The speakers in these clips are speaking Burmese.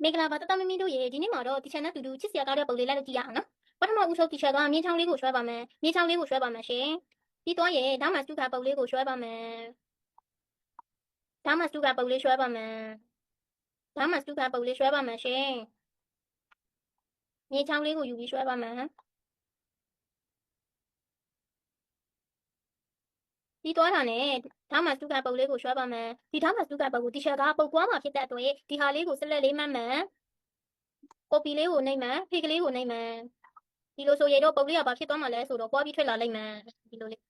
မင်္ဂလာပါတတမမီတို့ရေဒီနေ့မှာတော့ဒီ channel တူတူချစ်စရာကောင်းတဲ့ပုံလေးလိုက်လို့ကြည့်ရအောင်နော်ပထမဦးဆုံးဒီ channel ကမြင်းချောင်းလေးကိုဆွဲပါမယ်မြင်းချောင်းလေးကိုဆွဲပါမယ်ရှင်ပြီးတော့ရေဒါမှစတူကပုံလေးကိုဆွဲပါမယ်ဒါမှစတူကပုံလေးဆွဲပါမယ်ဒါမှစတူကပုံလေးဆွဲပါမယ်ရှင်မြင်းချောင်းလေးကိုယူပြီးဆွဲပါမယ်ပြီးတော့တာနဲ့ဒါမှစတူကပုံလေးကိုဆွဲပါမယ်ဒီဒါမှစတူကပုံကိုဒီ channel ကပုတ်ကွာမှာဖြစ်တဲ့အတွက်ဒီဟာလေးကိုဆက်လက်လေးမှတ်မယ်ကိုပီလေးကိုနှိမ့်မယ်ဖေကလေးကိုနှိမ့်မယ်ဒီလိုဆိုရတော့ပုံလေးကဘာဖြစ်သွားမှာလဲဆိုတော့ပွားပြီးထွက်လာလိမ့်မယ်ဒီလိုလေး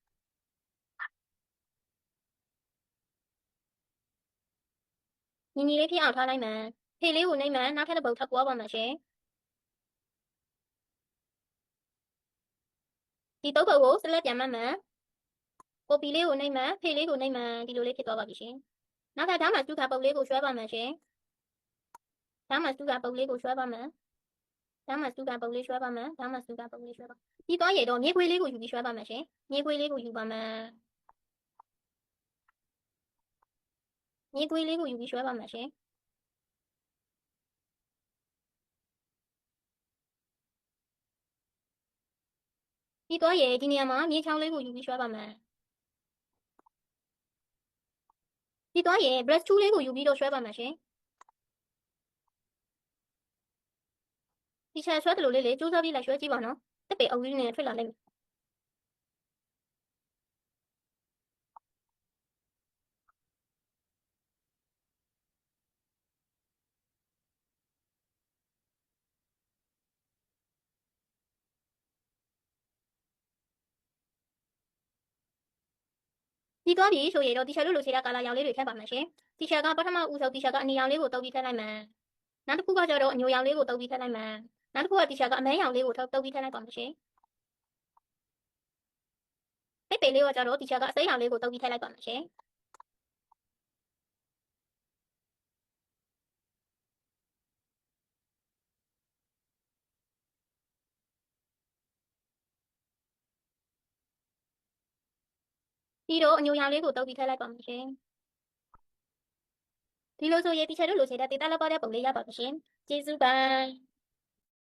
ညီညီလေးဖြစ်အောင်ထားလိုက်မယ်ဖေလေးကိုနှိမ့်မယ်နောက်ထပ်တစ်ပုတ်ထပ်ပွားပါမယ်ရှင်ဒီတုပ်ပုတ်ကိုဆက်လက်ပြန်မှတ်မယ်ကိုပီလေးကိုနှိမ့်မယ်ဖေလေးကိုနှိမ့်မယ်ဒီလိုလေးဖြစ်သွားပါပြီရှင်နောက်ထပ်ဒါမှစတူကပုတ်လေးကိုဆွဲပါမယ်ရှင်ဒါမှစတူကပုတ်လေးကိုဆွဲပါမယ်ဒါမှစတူကပုတ်လေးဆွဲပါမယ်ဒါမှစတူကပုတ်လေးဆွဲပါပြီးတော့ရေတော့မြေခွေးလေးကိုယူပြီးဆွဲပါမယ်ရှင်မြေခွေးလေးကိုယူပါမယ်မြေခွေးလေးကိုယူပြီးဆွဲပါမယ်ရှင်ပြီးတော့ရေဒီနေရာမှာမြေချောင်းလေးကိုယူပြီးဆွဲပါမယ်ပြီးတော့ရေ brush tool လေးကိုယူပြီးတော့ဆွဲပါမယ်ရှင်ဒီချက်ဆွဲသလိုလေးလေစူးစမ်းပြီးလိုက်ဆွဲကြည့်ပါနော်တက်ပေအုပ်ကြီးနဲ့ထွက်လာလိမ့်မယ်ပြီးတော့ဒီဆိုရတော့ဒီချက်လို့လိုချင်တဲ့ကာလာရောင်လေးတွေထည့်ပါမယ်ရှင်ဒီချက်ကပထမဦးဆုံးဒီချက်ကအနီရောင်လေးကိုတုပ်ပြီးထည့်လိုက်မယ်နောက်တစ်ခုကကျတော့အညိုရောင်လေးကိုတုပ်ပြီးထည့်လိုက်မယ်နောက်တစ်ခုကဒီချက်ကအမဲရောင်လေးကိုတုပ်ပြီးထည့်လိုက်ပါမယ်ရှင်ပိတ်ပေလေးကကျတော့ဒီချက်ကအစိမ်းရောင်လေးကိုတုပ်ပြီးထည့်လိုက်ပါမယ်ရှင်ပြီးတော့အညိုရောင်လေးကိုတုပ်ပြီးထည့်လိုက်ပါမယ်ရှင်ဒီလိုဆိုရင်ဒီချက်တို့လိုချင်တဲ့ဒေတာလောက်ပါတဲ့ပုံလေးရပါမယ်ရှင်ကျေးဇူးပါ